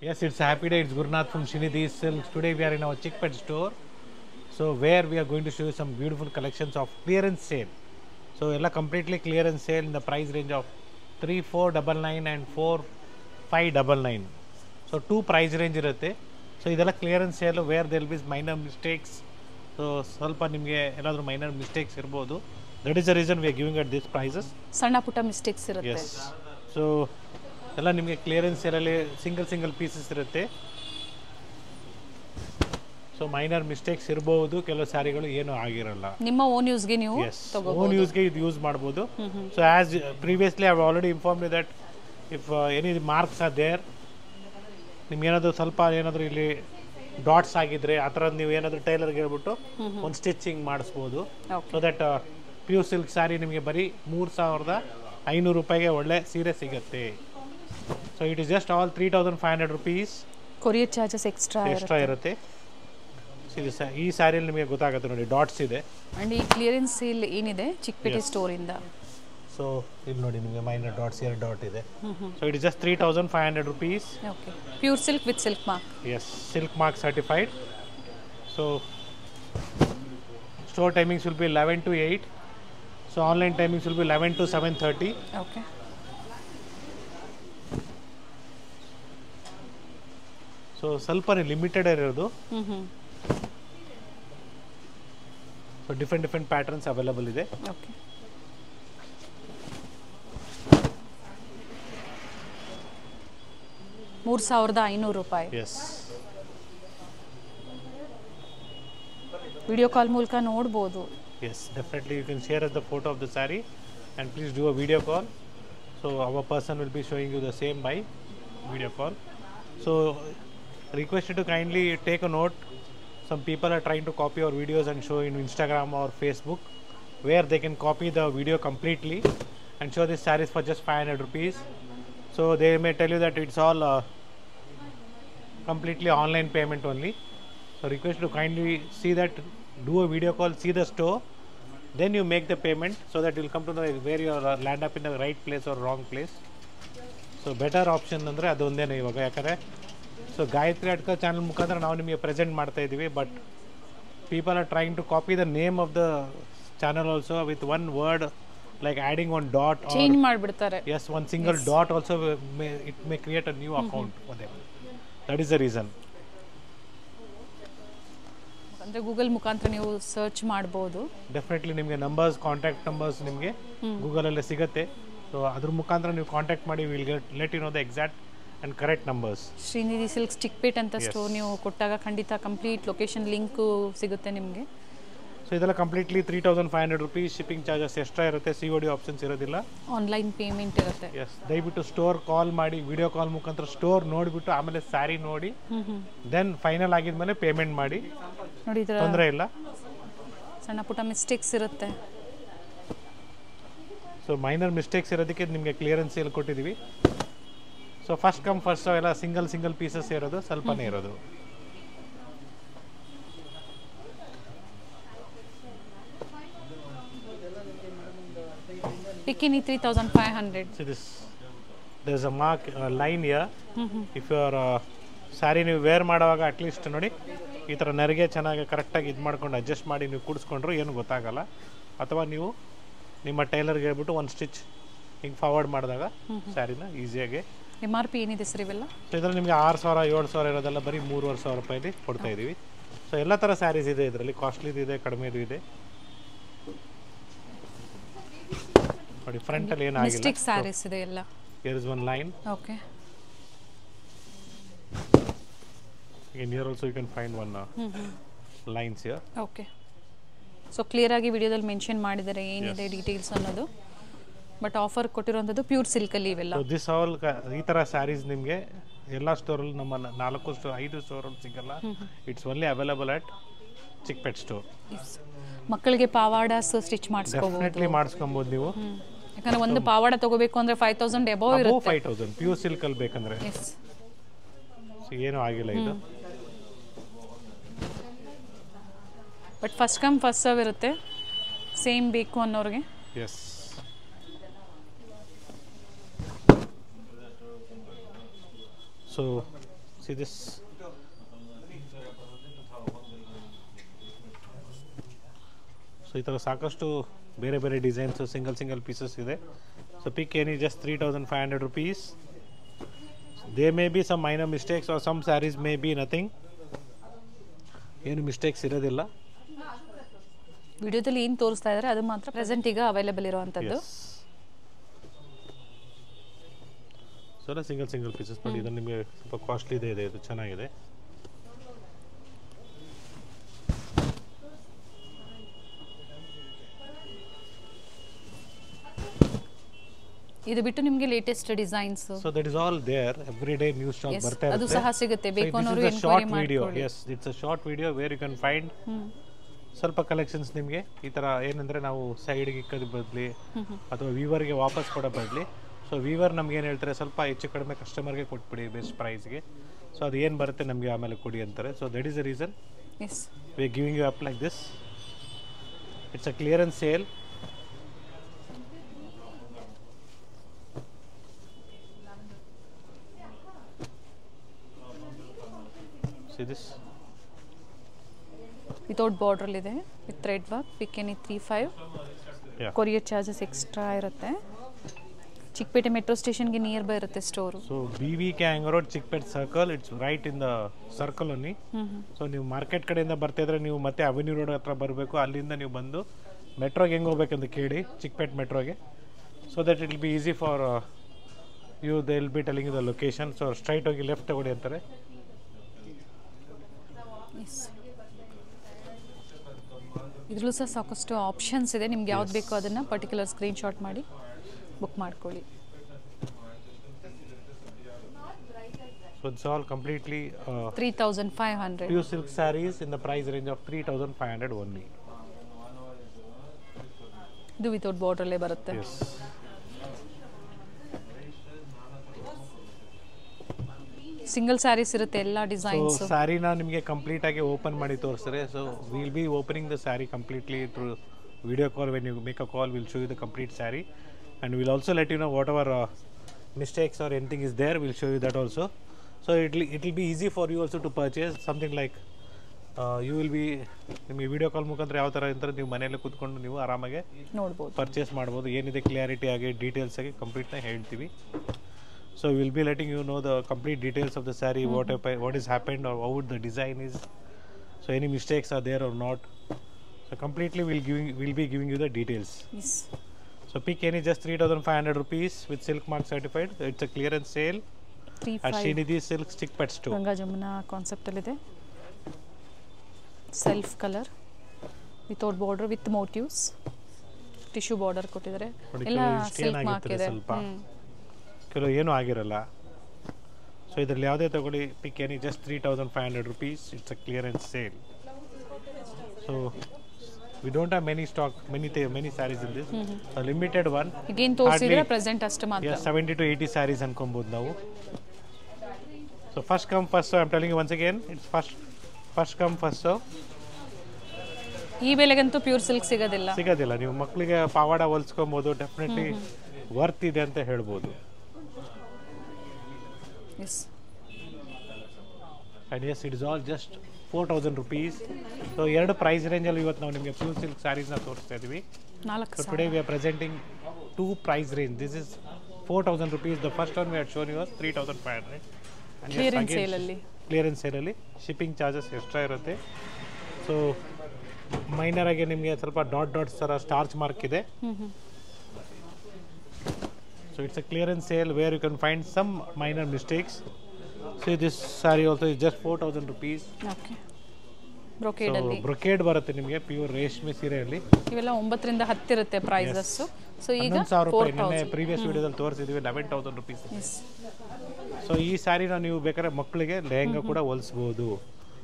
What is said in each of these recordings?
Yes, it's a happy day. It's Gurnath from Srinidhi Silks. Today we are in our Chickpet store. So where we are going to show you some beautiful collections of clearance sale. So ella completely clearance sale in the price range of 3499 and 4599. So two price range irutte. So ಇದೆಲ್ಲ clearance sale where there be minor mistakes. So ಸ್ವಲ್ಪ ನಿಮಗೆ ಏನಾದರೂ minor mistakes ಇರ್ಬೋದು. That is the reason we are giving at this prices. ಸಣ್ಣ ಪುಟ್ಟ mistakes ಇರುತ್ತೆ. Yes. So ಎಲ್ಲ ನಿಮಗೆ ಕ್ಲಿಯರೆನ್ಸ್ ಸೇಲಲ್ಲಿ ಸಿಂಗಲ್ ಪೀಸಸ್ ಇರುತ್ತೆ. ಸೊ ಮೈನರ್ ಮಿಸ್ಟೇಕ್ಸ್ ಇರಬಹುದು, ಕೆಲವು ಸ್ಯಾರಿಗಳು ಏನು ಆಗಿರಲ್ಲ. ನಿಮ್ಮ ಓನ್ ಯೂಸ್ಗೆ ನೀವು ತಗೋಬಹುದು, ಓನ್ ಯೂಸ್ಗೆ ಇದು ಯೂಸ್ ಮಾಡ್ಬೋದು. So as previously I have already inform you that if any marks are there, ನಿಮ್ಗೆ ಏನಾದರೂ ಸ್ವಲ್ಪ ಏನಾದರೂ ಇಲ್ಲಿ ಡಾಟ್ಸ್ ಆಗಿದ್ರೆ ಆ ಥರದ್ದು ನೀವು ಏನಾದರೂ ಟೈಲರ್ಗೆ ಹೇಳ್ಬಿಟ್ಟು ಒಂದು ಸ್ಟಿಚಿಂಗ್ ಮಾಡಿಸ್ಬೋದು. So that pure silk sari ನಿಮಗೆ ಬರೀ 3500 ರೂಪಾಯಿಗೆ ಒಳ್ಳೆ ಸೀರೆ ಸಿಗುತ್ತೆ. So it is just all 3500 rupees. Courier charges extra ಇರುತ್ತೆ. ಈ ಸ್ಯಾರಿಯಲ್ಲಿ ನಿಮಗೆ ಗೊತ್ತಾಗುತ್ತೆ ನೋಡಿ, ಡಾಟ್ಸ್ ಇದೆ. ಅಂಡ್ ಈ ಕ್ಲಿಯರೆನ್ಸ್ ಸೇಲ್ ಏನಿದೆ ಚಿಕ್ಕಪೇಟೆ ಸ್ಟೋರ್ ಇಂದ, ಸೊ ಇಲ್ಲಿ ನೋಡಿ ನಿಮಗೆ ಮೈನರ್ ಡಾಟ್ಸ್ 2 ಡಾಟ್ ಇದೆ. So it is just 3500 rupees. Okay, pure silk with silk mark. Yes, silk mark certified. So store timings will be 11 to 8. So online timings will be 11 to 7:30. Okay. So ಸ್ವಲ್ಪ limited ಇರೋದು. So different patterns available ಇದೆ. Okay. ₹3500. Yes. Video call ಮೂಲಕ ನೋಡ್ಬೋದು. Yes, definitely you can share us the photo of the saree and please do a video call. So our person will be showing you the same by video call. So request you to kindly take a note. Some people are trying to copy our videos and show in Instagram or Facebook, where they can copy the video completely and show this sarees for just 500 rupees. So they may tell you that it's all completely online payment only. So request you to kindly see that, do a video call, see the store, then you make the payment, so that you'll come to know where you land up in the right place or wrong place. So better option ಅಂದರೆ ಅದು ಒಂದೇನೆ ಇವಾಗ. ಯಾಕಂದರೆ so Gayatri ಅಡ್ಕ channel ಮುಖಾಂತರ ನಾವು ನಿಮಗೆ present ಮಾಡ್ತಾ ಇದ್ದೀವಿ, but people are trying to copy the name of the channel also with one word, like adding one dot or change ಮಾಡಿಬಿಡ್ತಾರೆ. Yes, one single dot also it may create a new account for them. That is the reason. ಅಂದರೆ Google ಮುಖಾಂತರ ನೀವು search ಮಾಡ್ಬೋದು. Definitely ನಿಮಗೆ numbers, contact numbers ನಿಮಗೆ ಗೂಗಲಲ್ಲೇ ಸಿಗುತ್ತೆ. So ಅದ್ರ ಮುಖಾಂತರ ನೀವು ಕಾಂಟ್ಯಾಕ್ಟ್ ಮಾಡಿ, will let you know the exact and correct numbers. Srinidhi Silks Chickpet ಅಂತ ಸ್ಟೋರ್ ನೀವು ಕೊಟ್ಟಾಗ ಖಂಡಿತ ಕಂಪ್ಲೀಟ್ ಲೊಕೇಶನ್ ಲಿಂಕು ಸಿಗುತ್ತೆ ನಿಮಗೆ. ಸೊ ಇದೆಲ್ಲ completely 3500 rupees. Shipping charges extra ಇರುತ್ತೆ, COD ಆಪ್ಷನ್ಸ್ ಇರೋದಿಲ್ಲ, ಆನ್ಲೈನ್ ಪೇಮೆಂಟ್ ಇರುತ್ತೆ. ಎಸ್. ದಯವಿಟ್ಟು ಸ್ಟೋರ್ ಕಾಲ್ ಮಾಡಿ, ವಿಡಿಯೋ ಕಾಲ್ ಮುಖಾಂತರ ಸ್ಟೋರ್ ನೋಡಿಬಿಟ್ಟು ಆಮೇಲೆ ಸ್ಯಾರಿ ನೋಡಿ ದೆನ್ ಫೈನಲ್ ಆಗಿದ್ಮೇಲೆ ಪೇಮೆಂಟ್ ಮಾಡಿ. ನೋಡಿ, ತೊಂದರೆ ಇಲ್ಲ. ಸಣ್ಣ ಪುಟ್ಟ ಮಿಸ್ಟೇಕ್ಸ್ ಇರುತ್ತೆ. ಸೊ ಮೈನರ್ ಮಿಸ್ಟೇಕ್ಸ್ ಇರೋದಕ್ಕೆ ನಿಮಗೆ ಕ್ಲಿಯರೆನ್ಸ್ ಸೇಲ್ ಕೊಟ್ಟಿದ್ದೀವಿ. ಸೊ ಫಸ್ಟ್ ಕಮ್ ಫಸ್ಟ್ ಎಲ್ಲ ಸಿಂಗಲ್ ಪೀಸಸ್ ಇರೋದು, ಸ್ವಲ್ಪನೇ ಇರೋದು. Bikini 3500. See this, there's a mark line here. If your sari ನೀವು ವೇರ್ ಮಾಡುವಾಗ ಅಟ್ಲೀಸ್ಟ್ ನೋಡಿ ಈ ಥರ ನೆರಿಗೆ ಚೆನ್ನಾಗಿ ಕರೆಕ್ಟಾಗಿ ಇದು ಮಾಡ್ಕೊಂಡು ಅಡ್ಜಸ್ಟ್ ಮಾಡಿ ನೀವು ಕೂಡಿಸ್ಕೊಂಡ್ರು ಏನು ಗೊತ್ತಾಗಲ್ಲ. ಅಥವಾ ನೀವು ನಿಮ್ಮ ಟೈಲರ್ಗೆ ಹೇಳ್ಬಿಟ್ಟು ಒಂದು ಸ್ಟಿಚ್ ಹಿಂಗೆ ಫಾರ್ವರ್ಡ್ ಮಾಡಿದಾಗ ಸ್ಯಾರಿನ ಈಸಿಯಾಗಿ. MRP ಏನಿದೆ ಸರ್ ಇವೆಲ್ಲ? ಸೊ ಇದರಲ್ಲಿ ನಿಮಗೆ 6000 7000 ಇರೋದೆಲ್ಲ ಬರೀ 3500 ರೂಪಾಯಿಲಿ ಕೊಡ್ತಾ ಇದ್ದೀವಿ. ಸೊ ಎಲ್ಲ ಥರ ಸ್ಯಾರೀಸ್ ಇದೆ ಇದರಲ್ಲಿ, ಕಾಸ್ಟ್ಲಿದು ಇದೆ, ಕಡಿಮೆದು ಇದೆ. ನೋಡಿ ಫ್ರಂಟಲ್ಲಿ ಏನಾಗಿಲ್ಲ, ಮಿಸ್ಟೇಕ್ ಸ್ಯಾರೀಸ್ ಇದೆ ಎಲ್ಲ. Here is one line. Okay. In here also you can find one lines here. Okay. So clear ಆಗಿ ವಿಡಿಯೋದಲ್ಲಿ ಮೆನ್ಷನ್ ಮಾಡಿದ್ದಾರೆ ಏನಿದೆ ಡೀಟೇಲ್ಸ್ ಅನ್ನೋದು. ಬಟ್ ಆಫರ್ ಕೊಟ್ಟಿರೋಂಥದ್ದು ಪ್ಯೂರ್ ಸಿಲ್ಕಲ್ಲಿ ಇವೆಲ್ಲ. ಸೊ ದಿಸ್ ಆಲ್ ಈ ಥರ ಸ್ಯಾರೀಸ್ ನಿಮಗೆ ಎಲ್ಲ ಸ್ಟೋರಲ್ಲಿ, ನಮ್ಮ 5 ಸ್ಟೋರಲ್ಲಿ ಸಿಗಲ್ಲ. It's only available at Chickpet store. ಮಕ್ಕಳಿಗೆ ಪಾವಾಡಾಸ್ ಸ್ಟಿಚ್ ಮಾಡಿಸ್ಕೋಬಹುದು, ಡೆಫಿನೆಟ್ಲಿ ಮಾಡಿಸ್ಕೊಬಹುದು ನೀವು. ಯಾಕಂದ್ರೆ ಒಂದು ಪಾವಾಡ ತಗೋಬೇಕು ಅಂದ್ರೆ 5000 ಎಬವ್ ಇರುತ್ತೆ. 5000 ಪ್ಯೂರ್ ಸಿಲ್ಕಲ್ಲಿ ಬೇಕಂದ್ರೆ. ಸೊ ಏನೂ ಆಗಿಲ್ಲ ಇದು. But first come first serve ಇರುತ್ತೆ, ಸೇಮ್ ಬೇಕು ಅನ್ನೋರಿಗೆ. Yes. So See this. So ಈ ಥರ ಸಾಕಷ್ಟು ಬೇರೆ ಬೇರೆ ಡಿಸೈನ್ಸ್ ಸಿಂಗಲ್ ಪೀಸಸ್ ಇದೆ. So pick any just 3,500 rupees. There may be some minor mistakes or some sarees may be nothing. ಏನು ಮಿಸ್ಟೇಕ್ಸ್ ಇರೋದಿಲ್ಲ. ವಿಡಿಯೋದಲ್ಲಿ ಏನು ತೋರಿಸ್ತಾ ಇದ್ದಾರೆ ಅದು ಮಾತ್ರ ಪ್ರೆಸೆಂಟ್ ಈಗ ಅವೈಲೇಬಲ್ ಇರುವಂಥದ್ದು. ಸೊ ಸಿಂಗಲ್ ಪೀಸಸ್ ನೋಡಿ, ಇದು ನಿಮಗೆ ಸ್ವಲ್ಪ ಕಾಸ್ಟ್ಲಿ ಇದೆ, ಇದು ಚೆನ್ನಾಗಿದೆ. ಇದು ಬಿಟ್ಟು ನಿಮಗೆ latest designs, so that is all there, every day new stock ಬರ್ತಾ ಇರುತ್ತೆ. ಅದು ಸಹ ಸಿಗುತ್ತೆ, ಬೇಕು ಅನ್ನೋರು ಎನ್ಕ್ವೈರಿ ಮಾಡ್ಕೊಳ್ಳಿ. Yes, it's a short video where you can find ಸ್ವಲ್ಪ ಕಲೆಕ್ಷನ್ಸ್ ನಿಮಗೆ ಈ ಥರ ಏನಂದರೆ ನಾವು ಸೈಡ್ಗೆ ಇಕ್ಕೋದು ಬದಲಿ ಅಥವಾ ವೀವರ್ಗೆ ವಾಪಸ್ ಕೊಡೋ ಬದಲಿ, ಸೊ ವೀವರ್ ನಮ್ಗೆ ಏನು ಹೇಳ್ತಾರೆ, ಸ್ವಲ್ಪ ಹೆಚ್ಚು ಕಡಿಮೆ ಕಸ್ಟಮರ್ಗೆ ಕೊಟ್ಬಿಡಿ ಬೆಸ್ಟ್ ಪ್ರೈಸ್ಗೆ. ಸೊ ಅದು ಏನು ಬರುತ್ತೆ ನಮಗೆ ಆಮೇಲೆ ಕೊಡಿ ಅಂತಾರೆ. So that is the reason we are giving you up like this. It's a clearance sale. See this. Without border ಇದೆ, with thread work. Pick any 3,500. Courier charges extra ಇರುತ್ತೆ. ಚಿಕ್ಕಪೇಟೆ ಮೆಟ್ರೋ ಸ್ಟೇಷನ್ಗೆ ನಿಯರ್ ಬೈ ಇರುತ್ತೆ store. So BVK ಹ್ಯಾಂಗ್ road, Chickpet circle. It's right in the circle only. So ನೀವು market ಕಡೆಯಿಂದ ಬರ್ತಿದ್ರೆ ನೀವು ಮತ್ತೆ ಅವೆನ್ಯೂ ರೋಡ್ ಹತ್ರ ಬರಬೇಕು. ಅಲ್ಲಿಂದ ನೀವು ಬಂದು ಮೆಟ್ರೋಗೆ ಹೆಂಗೆ ಹೋಗ್ಬೇಕಂತ ಕೇಳಿ, ಚಿಕ್ಕಪೇಟೆ ಮೆಟ್ರೋಗೆ. So that it will be easy for you. They will be telling the location. So straight ಹೋಗಿ ಲೆಫ್ಟ್ ತಗೊಳ್ಳಿ ಅಂತಾರೆ. ಇದರಲ್ಲೂ ಸಹ ಸಾಕಷ್ಟು ಆಪ್ಷನ್ಸ್ ಇದೆ. ನಿಮ್ಗೆ ಯಾವ್ದು ಬೇಕೋ ಅದನ್ನು ಪರ್ಟಿಕ್ಯುಲರ್ ಸ್ಕ್ರೀನ್ಶಾಟ್ ಮಾಡಿ ಬುಕ್ ಮಾಡ್ಕೊಳ್ಳಿ. So it's all completely 3,500 pure silk sarees in the price range of 3,500 only. ಇದು ವಿತೌಟ್ ಬಾರ್ಡರಲ್ಲೇ ಬರುತ್ತೆ. Yes. ಸಿಂಗಲ್ ಸ್ಯಾರೀಸ್ ಇರುತ್ತೆ, ಎಲ್ಲ ಡಿಸೈನ್ಸ್. ಸೊ ಸ್ಯಾರಿನ ನಿಮಗೆ ಕಂಪ್ಲೀಟ್ ಆಗಿ ಓಪನ್ ಮಾಡಿ ತೋರಿಸ್ತಾರೆ. So will be opening the sari completely through video call. When you make a call will show you the complete sari and will also let you know what our mistakes are anything is there, will show you that also. So it will be easy for you also to purchase something like you will be ನಿಮಗೆ video call ಮುಖಾಂತರ ಯಾವ ಥರ ಇರ್ತಾರೆ ನೀವು ಮನೆಯಲ್ಲೇ ಕೂತ್ಕೊಂಡು ನೀವು ಆರಾಮಾಗಿ ನೋಡ್ಬೋದು, ಪರ್ಚೇಸ್ ಮಾಡ್ಬೋದು. ಏನಿದೆ ಕ್ಲಿಯಾರಿಟಿ ಆಗಿ ಡೀಟೇಲ್ಸ್ ಆಗಿ ಕಂಪ್ಲೀಟ್ನ ಹೇಳ್ತೀವಿ. So we will be letting you know the complete details of the saree, what has happened or how the design is. So any mistakes are there or not. So completely we'll be giving you the details. Yes. So pick any just 3,500 rupees with silk mark certified. It's a clearance sale at Srinidhi Silk Stick Pet Store. Ganga Jamuna concept ಅಲ್ಲಿ ಇದೆ. Self colour without border with motives. Tissue border ಕೊಟ್ಟಿದ್ದಾರೆ. ಎಲ್ಲ silk mark ಇದೆ. ಕೆಲವು ಏನೂ ಆಗಿರಲ್ಲ. So ಇದರಲ್ಲಿ ಯಾವುದೇ ತಗೊಳ್ಳಿ, pick any just 3,500 rupees. It's a clearance sale. So we don't have many stock, many saris in this. Limited one. ಈಗೇನು ತೋರಿಸಿದ್ರೆ ಪ್ರೆಸೆಂಟ್ ಅಷ್ಟು ಮಾತ್ರ. 70 to 80 ಸ್ಯಾರೀಸ್ ಅನ್ಕೊಬೋದು ನಾವು. So first come first serve. I am telling you once again, it's first come first serve. ಈ ಬೆಲೆಗಂತೂ pure silk ಸಿಗೋದಿಲ್ಲ. ನೀವು ಮಕ್ಕಳಿಗೆ ಪಾವಾಡ ಹೊಲ್ಸ್ಕೊಬೋದು, ಡೆಫಿನೆಟ್ಲಿ ವರ್ತ್ ಇದೆ ಅಂತ ಹೇಳ್ಬೋದು. Yes. And yes, it is all just 4,000 rupees. So ಎರಡು ಪ್ರೈಸ್ ರೇಂಜಲ್ಲಿ ಇವತ್ತು ನಾವು ನಿಮಗೆ ಪ್ಯೂರ್ ಸಿಲ್ಕ್ ಸ್ಯಾರೀಸ್ನ ತೋರಿಸ್ತಾ ಇದ್ದೀವಿ. So today we are presenting two price range. This is 4,000 rupees. The first one we had shown you was 3,500. Clearance ಸೇಲಲ್ಲಿ. Clearance ಸೇಲಲ್ಲಿ shipping charges extra ಇರುತ್ತೆ. ಸೊ ಮೈನರ್ ಆಗಿ ನಿಮಗೆ ಸ್ವಲ್ಪ ಡಾಟ್ಸ್ ಥರ ಸ್ಟಾರ್ಚ್ ಮಾರ್ಕ್ ಇದೆ. So it's a clearance sale where you can find some minor mistakes. See this saree also is just 4,000 rupees. Okay. Brocade ಅಲ್ಲಿ. Brocade ಬರುತ್ತೆ ನಿಮಗೆ ಪ್ಯೂರ್ ರೇಷ್ಮೆ ಸೀರೆಯಲ್ಲಿ. ಇವೆಲ್ಲ 9 ರಿಂದ 10 ಇರುತ್ತೆ ಪ್ರೈಸಸ್. ಸೊ ಈಗ 11,000 ರೂಪಾಯಿ. ನಿನ್ನೆ ಪ್ರೀವಿಯಸ್ ವಿಡಿಯೋದಲ್ಲಿ ತೋರಿಸಿದ್ವಿ 11,000 rupees. ಸೊ ಈ ಸ್ಯಾರಿನ ನೀವು ಬೇಕಾದ್ರೆ ಮಕ್ಕಳಿಗೆ ಲೆಹಂಗಾ ಕೂಡ ಹೊಲಿಸಬಹುದು.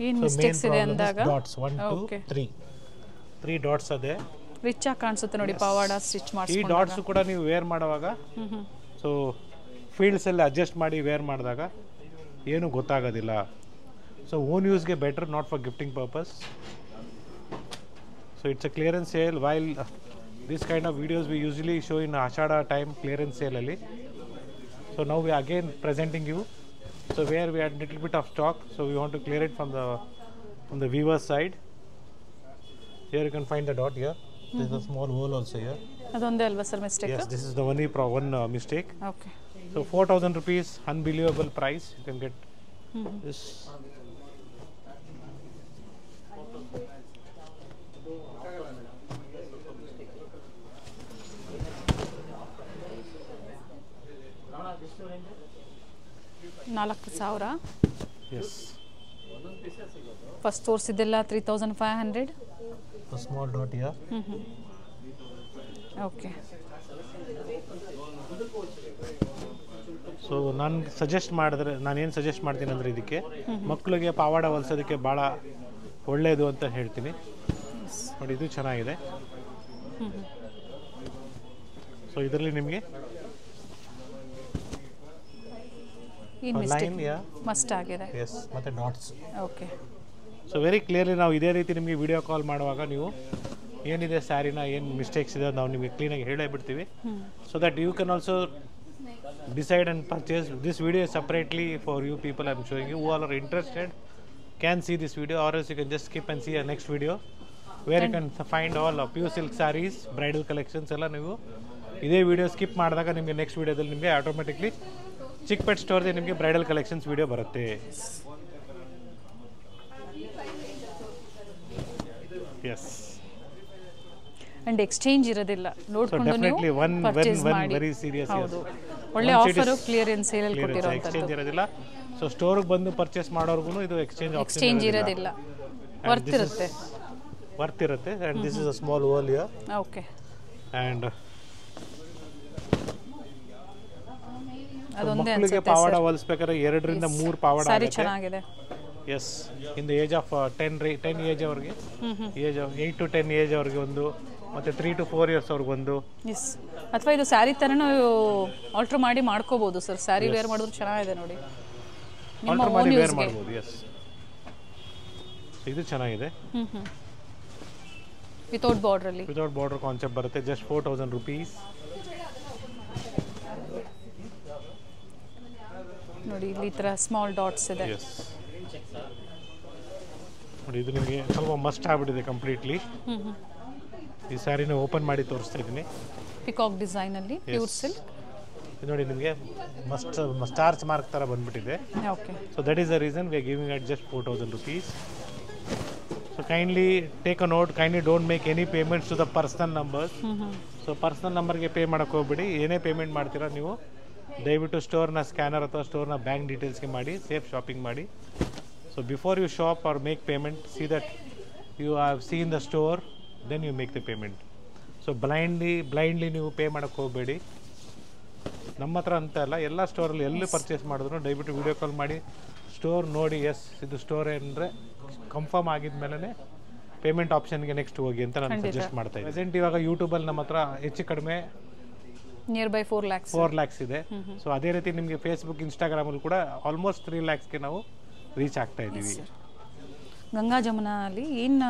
ಏನು ಮಿಸ್ಟೇಕ್ಸ್ ಇದೆ ಅಂದಾಗ ಡಾಟ್ಸ್ 1 2 3 ಡಾಟ್ಸ್ ಅದೇ ರಿಚ್ ಆಗಿ ಕಾಣಿಸುತ್ತೆ ನೋಡಿ ಪಾವಾಡ ಸ್ಟಿಚ್ ಮಾಡಿಸ್ಕೊಂಡು. ಈ ಡಾಟ್ಸ್ ಕೂಡ ನೀವು ವೇರ್ ಮಾಡುವಾಗ ಸೊ ಫೀಲ್ಡ್ಸ್ ಅಲ್ಲಿ ಅಡ್ಜಸ್ಟ್ ಮಾಡಿ ವೇರ್ ಮಾಡಿದಾಗ ಏನು ಗೊತ್ತಾಗೋದಿಲ್ಲ. ಸೊ ಓನ್ ಯೂಸ್ಗೆ better, not for gifting purpose. So it's a clearance sale. While this kind of videos we usually show in Ashada time clearance ಸೇಲಲ್ಲಿ. So now we again presenting you So where we had little bit of stock, so we want to clear it from the viewer's side. Here you can find the dot here. There is a small hole also here. ಅದೊಂದೇ ಅಲ್ವಾ sir mistake? Yes, this is the only one mistake. Okay. So 4,000 rupees, unbelievable price. You can get this. $4,000. Yes. First ತೋರಿಸಿದ್ದೆಲ್ಲ 3,500. A small dot here. Okay. So ನಾನು suggest ಮಾಡಿದ್ರೆ ನಾನೇನು suggest ಮಾಡ್ತೀನಿ ಅಂದರೆ ಇದಕ್ಕೆ ಮಕ್ಕಳಿಗೆ ಪಾವಾಡ ಹೊಲಿಸೋದಕ್ಕೆ ಭಾಳ ಒಳ್ಳೆಯದು ಅಂತ ಹೇಳ್ತೀನಿ. ನೋಡಿ ಇದು ಚೆನ್ನಾಗಿದೆ. ಸೊ ಇದರಲ್ಲಿ ನಿಮಗೆ ಈ ಮಿಸ್ಟೇಕ್ ಲೈನ್ ಮಸ್ಟ್ ಆಗಿದೆ. ಎಸ್ ಮತ್ತು dots. Okay. So very clearly ನಾವು ಇದೇ ರೀತಿ ನಿಮಗೆ ವಿಡಿಯೋ ಕಾಲ್ ಮಾಡುವಾಗ ನೀವು ಏನಿದೆ ಸ್ಯಾರಿನ ಏನು ಮಿಸ್ಟೇಕ್ಸ್ ಇದೆ ನಾವು ನಿಮಗೆ ಕ್ಲೀನಾಗಿ ಹೇಳೇ ಬಿಡ್ತೀವಿ. So that you can also decide and purchase. This video is separately for you people. I am showing you who all are interested can see this video, or else you can just skip and see a next video where you can find all pure silk sarees, bridal collections ಎಲ್ಲ ನೀವು ಇದೇ video skip ಮಾಡಿದಾಗ ನಿಮಗೆ next ವಿಡಿಯೋದಲ್ಲಿ ನಿಮಗೆ automatically Chickpet ಸ್ಟೋರ್ದು ನಿಮಗೆ bridal collections video ಬರುತ್ತೆ. S. And exchange ಇರೋದಿಲ್ಲ, ನೋಡ್ಕೊಂಡು ನೀವು ಪರ್ಚೇಸ್ ಮಾಡಿ. Very serious. ಹೌದು, ಒಳ್ಳೆ ಆಫರ್ ಕ್ಲಿಯರೆನ್ಸ್ ಸೇಲ್ ಅಲ್ಲಿ ಕೊಟ್ಟಿರೋಂತದ್ದು. ಎಕ್ಸ್ಚೇಂಜ್ ಇರೋದಿಲ್ಲ. ಸೊ ಸ್ಟೋರ್ಗೆ ಬಂದು ಪರ್ಚೇಸ್ ಮಾಡೋರ್ಗು ಇದು ಎಕ್ಸ್ಚೇಂಜ್ ಇರೋದಿಲ್ಲ. ವರ್ತ್ ಇರುತ್ತೆ. And this is a small hole here. Okay. And ಅದೊಂದೇ ಮಕ್ಕಳಿಗೆ ಅನ್ಸುತ್ತೆ ಪಾವಾಡ ಹೊಲಿಸಬೇಕಾದ್ರೆ 2 ರಿಂದ 3 ಪಾವಾಡ ಸಾರಿ ಆಗುತ್ತೆ. ಚೆನ್ನಾಗಿದೆ. Yes, in the age of 10 age ಅವರಿಗೆ, ಏಜ್ 8 to 10 ಏಜ್ ಅವರಿಗೆ ಒಂದು, ಮತ್ತೆ 3 to 4 ಇಯರ್ಸ್ ಅವ್ರಿಗೆ ಒಂದು. ಎಸ್, ಅಥವಾ ಇದು ಸ್ಯಾರಿ ತರ ನಾವು ಆಲ್ಟರ್ ಮಾಡಿ ಮಾಡ್ಕೋಬಹುದು ಸರ್. ಸ್ಯಾರಿ ವೇರ್ ಮಾಡಿದ್ರು ಚೆನ್ನಾಗಿದೆ ನೋಡಿ. ನಿಮ್ಮ ಓನ್ ಯೂಸ್ ಮಾಡಬಹುದು. ಎಸ್, ಇದು ಚೆನ್ನಾಗಿದೆ. ವಿತೌಟ್ ಬಾರ್ಡರ್ ಅಲ್ಲಿ, ವಿತೌಟ್ ಬಾರ್ಡರ್ ಕಾನ್ಸೆಪ್ಟ್ ಬರುತ್ತೆ. Just 4,000 rupees. ನೋಡಿ ಇಲ್ಲಿ ಈ ತರ ಸ್ಮಾಲ್ ಡಾಟ್ಸ್ ಇದೆ. ಎಸ್ ನೋಡಿ, ಇದು ನಿಮಗೆ ಸ್ವಲ್ಪ ಮಸ್ಟ್ ಆಗ್ಬಿಟ್ಟಿದೆ ಕಂಪ್ಲೀಟ್ಲಿ. ಈ ಸ್ಯಾರಿನ ಓಪನ್ ಮಾಡಿ ತೋರಿಸ್ತಾ ಇದ್ದೀನಿ. ಪಿಕಾಕ್ ಡಿಸೈನ್ ಅಲ್ಲಿ ಪ್ಯೂರ್ ಸಿಲ್ಕ್. ಇದು ನೋಡಿ ನಿಮಗೆ ಸ್ಟಾರ್ಚ್ ಮಾರ್ಕ್ ತರ ಬಂದ್ಬಿಟ್ಟಿದೆ. Okay. So that is the reason we are giving at just 4,000 rupees. So kindly take a note, kindly don't make any payments to the personal numbers. So personal ನಂಬರ್ಗೆ pay ಮಾಡೋಕ್ಕೆ ಹೋಗ್ಬಿಡಿ. ಏನೇ payment ಮಾಡ್ತೀರಾ ನೀವು ದಯವಿಟ್ಟು ಸ್ಟೋರ್ನ scanner ಅಥವಾ ಸ್ಟೋರ್ನ bank ಡೀಟೇಲ್ಸ್ಗೆ ಮಾಡಿ ಸೇಫ್ ಶಾಪಿಂಗ್ ಮಾಡಿ. So before you shop or make payment, see that you have seen the store, then you make the payment. So blindly ನೀವು ಪೇ ಮಾಡೋಕ್ಕೆ ಹೋಗಬೇಡಿ. ನಮ್ಮ ಹತ್ರ ಅಂತ ಅಲ್ಲ, ಎಲ್ಲ ಸ್ಟೋರಲ್ಲಿ ಎಲ್ಲಿ ಪರ್ಚೇಸ್ ಮಾಡಿದ್ರು ದಯವಿಟ್ಟು ವಿಡಿಯೋ ಕಾಲ್ ಮಾಡಿ ಸ್ಟೋರ್ ನೋಡಿ. ಎಸ್, ಇದು ಸ್ಟೋರ್ ಅಂದರೆ ಕನ್ಫರ್ಮ್ ಆಗಿದ ಮೇಲೆ ಪೇಮೆಂಟ್ ಆಪ್ಷನ್ಗೆ ನೆಕ್ಸ್ಟ್ ಹೋಗಿ ಅಂತ ನಾನು ಸಜೆಸ್ಟ್ ಮಾಡ್ತಾ ಇದ್ದೀನಿ. ಪ್ರೆಸೆಂಟ್ ಇವಾಗ ಯೂಟ್ಯೂಬಲ್ಲಿ ನಮ್ಮ ಹತ್ರ ಹೆಚ್ಚು ಕಡಿಮೆ ನಿಯರ್ ಬೈ 4 lakhs ಇದೆ. ಸೊ ಅದೇ ರೀತಿ ನಿಮಗೆ ಫೇಸ್ಬುಕ್, ಇನ್ಸ್ಟಾಗ್ರಾಮಲ್ಲಿ ಕೂಡ ಆಲ್ಮೋಸ್ಟ್ 3 lakhsಗೆ ನಾವು ರೀಚ್ ಆಗ್ತಾ ಇದ್ದೀವಿ. ಗಂಗಾ ಜಮುನಾ ಅಲ್ಲಿ ಏನು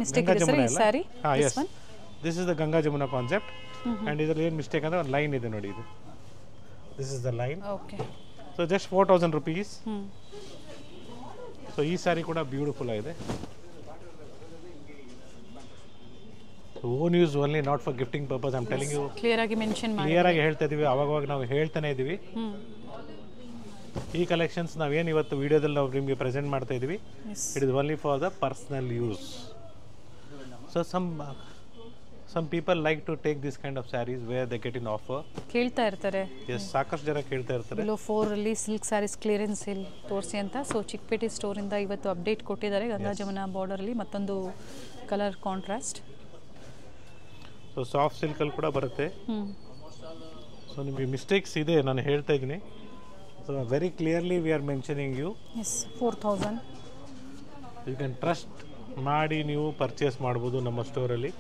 ಮಿಸ್ಟೇಕ್ ಇದೆ ಸರ್ ಈ sari? Yes, this is the Ganga Jamuna concept. And ಇದರಲ್ಲಿ ಏನು ಮಿಸ್ಟೇಕ್ ಅಂದರೆ ಒಂದು ಲೈನ್ ಇದೆ ನೋಡಿ, ಇದು this is the line. Okay. So just 4,000 rupees. So ಈ ಸ್ಯಾರಿ ಕೂಡ ಬ್ಯೂಟಿಫುಲ್ ಆಗಿದೆ. Own use only, not for gifting purpose. I am telling you, clear ಆಗಿ ಮೆನ್ಷನ್ ಮಾಡಿ, ಕ್ಲಿಯರ್ ಆಗಿ ಹೇಳ್ತಾ ಇದೀವಿ. ಅವಾಗ ನಾವು ಹೇಳ್ತಾನೆ ಇದ್ದೀವಿ. ಈ ಕಲೆಕ್ಷನ್ಸ್ ನಾವೇನು ಇವತ್ತು ವಿಡಿಯೋದಲ್ಲಿ ನಾವು ನಿಮಗೆ ಪ್ರೆಸೆಂಟ್ ಮಾಡ್ತಾ ಇದ್ದೀವಿ, it is only for the personal use. So some people like to take this kind of sarees where they get in offer. ಕೇಳ್ತಾ ಇರ್ತಾರೆ. ಎಸ್, ಸಾಕಷ್ಟು ಜನ ಕೇಳ್ತಾ ಇರ್ತಾರೆ. ಬಿಲೋ 4 ಅಲ್ಲಿ ಸಿಲ್ಕ್ ಸ್ಯಾರೀಸ್ ಕ್ಲಿಯರೆನ್ಸ್ ಸೇಲ್ ತೋರಿಸಿ ಅಂತ. ಸೊ ಚಿಕ್ಕಪೇಟೆ ಸ್ಟೋರಿಂದ ಇವತ್ತು ಅಪ್ಡೇಟ್ ಕೊಟ್ಟಿದ್ದಾರೆ. ಗಂಗಾ ಜಮುನಾ ಬಾರ್ಡರಲ್ಲಿ ಮತ್ತೊಂದು ಕಲರ್ ಕಾಂಟ್ರಾಸ್ಟ್. ಸೊ ಸಾಫ್ಟ್ ಸಿಲ್ಕಲ್ಲಿ ಕೂಡ ಬರುತ್ತೆ. ಸೊ ನಿಮಗೆ ಮಿಸ್ಟೇಕ್ಸ್ ಇದೆ, ನಾನು ಹೇಳ್ತಾ ಇದ್ದೀನಿ. So very clearly we are mentioning you. Yes, 4,000. You can trust ಮಾಡಿ ನೀವು ಪರ್ಚೇಸ್ ಮಾಡ್ಬೋದು ನಮ್ಮ ಸ್ಟೋರಲ್ಲಿ.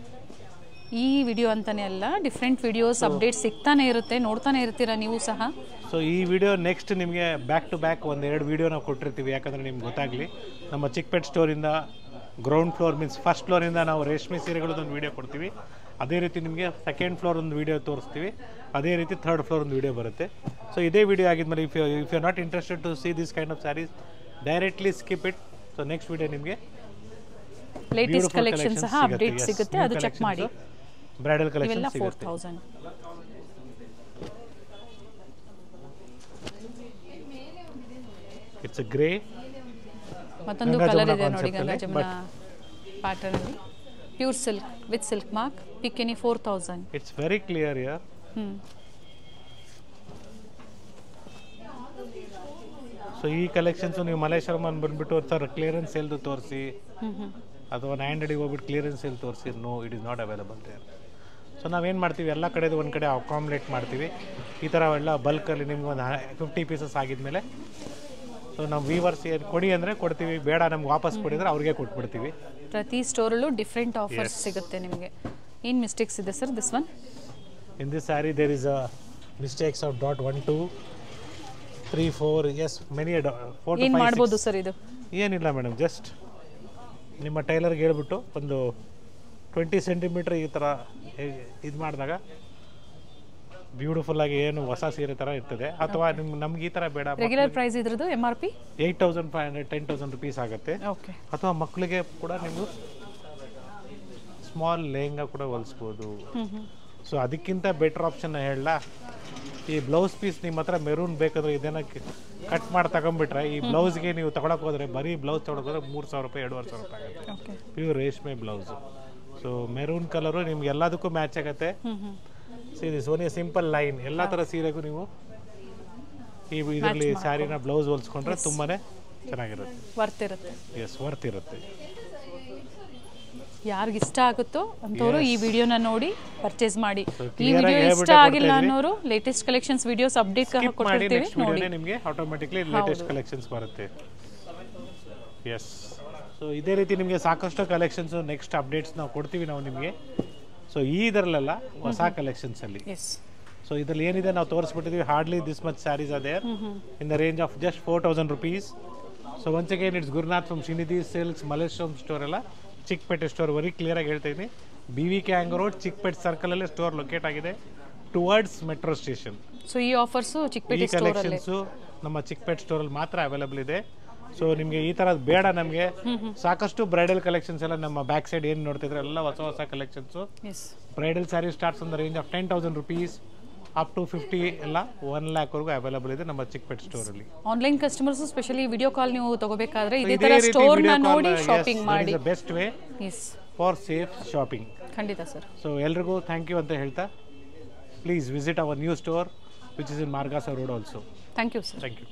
ಈ ವಿಡಿಯೋ ಅಂತಾನೆ ಅಲ್ಲ, ಡಿಫ್ರೆಂಟ್ ವಿಡಿಯೋಸ್ ಅಪ್ಡೇಟ್ ಸಿಗ್ತಾನೆ ಇರುತ್ತೆ, ನೋಡ್ತಾನೆ ಇರ್ತೀರಾ ನೀವು ಸಹ. ಸೊ ಈ ವಿಡಿಯೋ ನೆಕ್ಸ್ಟ್ ನಿಮಗೆ ಬ್ಯಾಕ್ ಟು ಬ್ಯಾಕ್ 1-2 ವಿಡಿಯೋ ನಾವು ಕೊಟ್ಟಿರ್ತೀವಿ. ಯಾಕಂದರೆ ನಿಮ್ಗೆ ಗೊತ್ತಾಗಲಿ, ನಮ್ಮ ಚಿಕ್ಕಪೇಟ್ ಸ್ಟೋರಿಂದ ಗ್ರೌಂಡ್ ಫ್ಲೋರ್ ಮೀನ್ಸ್ ಫಸ್ಟ್ ಫ್ಲೋರಿಂದ ನಾವು ರೇಷ್ಮೆ ಸೀರೆಗಳದೊಂದು ವಿಡಿಯೋ ಕೊಡ್ತೀವಿ. ಅದೇ ರೀತಿ ನಿಮಗೆ ಸೆಕೆಂಡ್ ಫ್ಲೋರ್ ಒಂದು ವಿಡಿಯೋ ತೋರಿಸ್ತೀವಿ. ಅದೇ ರೀತಿ ಥರ್ಡ್ ಫ್ಲೋರ್ ಒಂದು ವಿಡಿಯೋ ಬರುತ್ತೆ. ಸೊ ಇದೇ ವಿಡಿಯೋ ಆಗಿದ್ಮೇಲೆ if you are not interested to see this kind of sarees directly skip it. So next video ನಿಮಗೆ ಲೇಟೆಸ್ಟ್ ಕಲೆಕ್ಷನ್ ಸಹ ಅಪ್ಡೇಟ್ ಸಿಗುತ್ತೆ, ಅದು ಚೆಕ್ ಮಾಡಿ. ಬ್ರೈಡಲ್ ಕಲೆಕ್ಷನ್ ಇವೆಲ್ಲ ಸಿಗುತ್ತೆ. 4000. It's a grey. ಮತ್ತೊಂದು ಕಲರ್ ಇದೆ ನೋಡಿ, ಗಂಗಾ ಜಮುನಾ ಪ್ಯಾಟರ್ನ್ ಅಲ್ಲಿ, pure silk with silk mark, pick any 4000. It's very clear here. So ಈ ಕಲೆಕ್ಷನ್ಸ್ ನೀವು ಮಲ್ಲೇಶ್ವರಂ ಬಂದ್ಬಿಟ್ಟು ಸರ್ ಕ್ಲಿಯರೆನ್ಸ್ ಸೇಲ್ದು ತೋರಿಸಿ ಅಥವಾ ನಾಯಂಡಡಿಗೆ ಹೋಗ್ಬಿಟ್ಟು ಕ್ಲಿಯರೆನ್ಸ್ ಸೇಲ್ ತೋರಿಸಿ, no, it is not available there. So ನಾವೇನು ಮಾಡ್ತೀವಿ, ಎಲ್ಲ ಕಡೆದು ಒಂದು ಕಡೆ ಅಕಾಮ್ಲೇಟ್ ಮಾಡ್ತೀವಿ. ಈ ಥರ ಎಲ್ಲ ಬಲ್ಕಲ್ಲಿ ನಿಮ್ಗೆ ಒಂದು 50 ಪೀಸಸ್ ಆಗಿದ್ಮೇಲೆ ಸೊ ನಾವು ವೀವರ್ಸ್ ಏನು ಕೊಡಿ ಅಂದರೆ ಕೊಡ್ತೀವಿ, ಬೇಡ ನಮ್ಗೆ ವಾಪಸ್ ಕೊಡಿದ್ರೆ ಅವ್ರಿಗೆ ಕೊಟ್ಬಿಡ್ತೀವಿ. ಪ್ರತಿ ಸ್ಟೋರಲ್ಲೂ ಡಿಫ್ರೆಂಟ್ ಆಫರ್ಸ್ ಸಿಗುತ್ತೆ ನಿಮಗೆ. ಏನು ಮಿಸ್ಟೇಕ್ಸ್ ಇದೆ sir this one? In this sari there is a mistakes of dot 1 2 3 4 as many 4 to 5 ಏನು ಮಾಡ್ಬೋದು ಸರ್ ಇದು? ಏನಿಲ್ಲ ಮೇಡಮ್, ಜಸ್ಟ್ ನಿಮ್ಮ ಟೈಲರ್ಗೆ ಹೇಳ್ಬಿಟ್ಟು ಒಂದು 20 ಸೆಂಟಿಮೀಟ್ರ್ ಈ ಥರ ಇದು ಮಾಡಿದಾಗ ಬ್ಯೂಟಿಫುಲ್ ಆಗಿ ಏನು ಹೊಸ ಸೀರೆ ಥರ ಇರ್ತದೆ. ಅಥವಾ ನಮ್ಗೆ ಈ ಥರ ಬೇಡ, ರೆಗ್ಯುಲರ್ ಪ್ರೈಸ್ ಇದ್ರದ್ದು MRP 8500 10,000 rupees ಆಗುತ್ತೆ. ಓಕೆ. ಅಥವಾ ಮಕ್ಕಳಿಗೆ ಕೂಡ ನೀವು ಸ್ಮಾಲ್ ಲೆಹಂಗಾ ಕೂಡ ಹೊಲಿಸ್ಬೋದು. ಸೊ ಅದಕ್ಕಿಂತ ಬೆಟರ್ ಆಪ್ಷನ್ ಹೇಳಲ್ಲ, ಈ ಬ್ಲೌಸ್ ಪೀಸ್ ನಿಮ್ಮ ಹತ್ರ ಮೆರೂನ್ ಬೇಕಾದ್ರೆ ಇದನ್ನ ಕಟ್ ಮಾಡಿ ತಗೊಂಡ್ಬಿಟ್ರೆ, ಈ ಬ್ಲೌಸ್ಗೆ ನೀವು ತಗೊಳಕ್ ಹೋದ್ರೆ, ಬರೀ ಬ್ಲೌಸ್ ತಗೊಳಕ್ ಹೋದ್ರೆ 3000 ರೂಪಾಯಿ 2500 ರೂಪಾಯಿ ಆಗುತ್ತೆ, ಪ್ಯೂರ್ ರೇಷ್ಮೆ ಬ್ಲೌಸ್. ಸೊ ಮೆರೂನ್ ಕಲರು ನಿಮ್ಗೆ ಎಲ್ಲದಕ್ಕೂ ಮ್ಯಾಚ್ ಆಗುತ್ತೆ. This only simple line. ಎಲ್ಲ ಥರ ಸೀರೆಗೂ ನೀವು ಈ ಇದರಲ್ಲಿ ಸ್ಯಾರಿನ ಬ್ಲೌಸ್ ಹೊಲಿಸ್ಕೊಂಡ್ರೆ ತುಂಬಾನೇ ಚೆನ್ನಾಗಿರುತ್ತೆ, ವರ್ತ್ ಇರುತ್ತೆ. ಎಸ್, ವರ್ತ್ ಇರುತ್ತೆ. ಯಾರಿಗೆ ಇಷ್ಟ ಆಗುತ್ತೋ ಅಂಥವ್ರು ಈ ವಿಡಿಯೋನ ನೋಡಿ ಪರ್ಚೇಸ್ ಮಾಡಿ. ಈ ವಿಡಿಯೋ ಇಷ್ಟ ಆಗಿಲ್ಲ ಅನ್ನೋರು ಲೇಟೆಸ್ಟ್ ಕಲೆಕ್ಷನ್ಸ್ ವಿಡಿಯೋಸ್ ಅಪ್ಡೇಟ್ ಕೊಡ್ತೀವಿ ನೋಡಿ, ನಿಮಗೆ ಆಟೋಮೆಟಿಕ್ಲಿ ಲೇಟೆಸ್ಟ್ ಕಲೆಕ್ಷನ್ಸ್ ಬರುತ್ತೆ. ಎಸ್. ಸೊ ಇದೇ ರೀತಿ ನಿಮಗೆ ಸಾಕಷ್ಟು ಕಲೆಕ್ಷನ್ಸ್ ನೆಕ್ಸ್ಟ್ ಅಪ್ಡೇಟ್ಸ್ ನಾವು ಕೊಡ್ತೀವಿ ನಾವು ನಿಮಗೆ. ಸೊ ಇದರಲ್ಲೆಲ್ಲ ಹೊಸ ಕಲೆಕ್ಷನ್ಸ್ ಅಲ್ಲಿ, ಸೊ ಇದರಲ್ಲಿ ಏನಿದೆ ನಾವು ತೋರಿಸ್ಬಿಟ್ಟಿದ್ವಿ. Hardly this much sarees are there in the range of just 4000 rupees. So once again it's Gurunath from Srinidhi silks Malleshwaram store, ಎಲ್ಲ ಚಿಕ್ಕಪೇಟೆ ಸ್ಟೋರ್. ವೆರಿ ಕ್ಲಿಯರ್ ಆಗಿ ಹೇಳ್ತಾ ಇದ್ದೀನಿ, BVK ಹ್ಯಾಂಗ್ ರೋಡ್ ಚಿಕ್ಕಪೇಟೆ ಸರ್ಕಲ್ ಅಲ್ಲೇ ಸ್ಟೋರ್ ಲೊಕೇಟ್ ಆಗಿದೆ, ಟುವರ್ಡ್ಸ್ ಮೆಟ್ರೋ ಸ್ಟೇಷನ್. ಸೊ ಈ offers Chickpet collections ನಮ್ಮ Chickpet store ಅಲ್ಲಿ ಮಾತ್ರ ಅವೈಲಬಲ್ ಇದೆ. ಸೊ ನಿಮಗೆ ಈ ತರದ್ ಬೇಡ, ನಮಗೆ ಸಾಕಷ್ಟು ಬ್ರೈಡಲ್ ಕಲೆಕ್ಷನ್ಸ್ ಎಲ್ಲ ನಮ್ಮ ಬ್ಯಾಕ್ ಸೈಡ್ ಏನು ನೋಡ್ತಿದ್ರೆ ಎಲ್ಲ ಹೊಸ ಹೊಸ collections. Bridal saree starts on the range of 10,000 rupees up to 50 ಎಲ್ಲ 1 lakh ವರೆಗೂ ಅವೈಲಬಲ್ ಇದೆ ನಮ್ಮ ಚಿಕ್ಕಪೇಟೆ ಸ್ಟೋರ್ ಅಲ್ಲಿ. Online customers specially video call ನೀವು ತಗೋಬೇಕಾದ್ರೆ ಇದೇ ತರ ಸ್ಟೋರ್ ನ ನೋಡಿ ಶಾಪಿಂಗ್ ಮಾಡಿ. Best way for safe shopping. ಖಂಡಿತ ಸರ್. ಸೊ ಎಲ್ರಿಗೂ ಥ್ಯಾಂಕ್ ಯು ಅಂತ ಹೇಳ್ತಾ, please visit our new store which is in Margosa road also. Thank you sir. Thank you.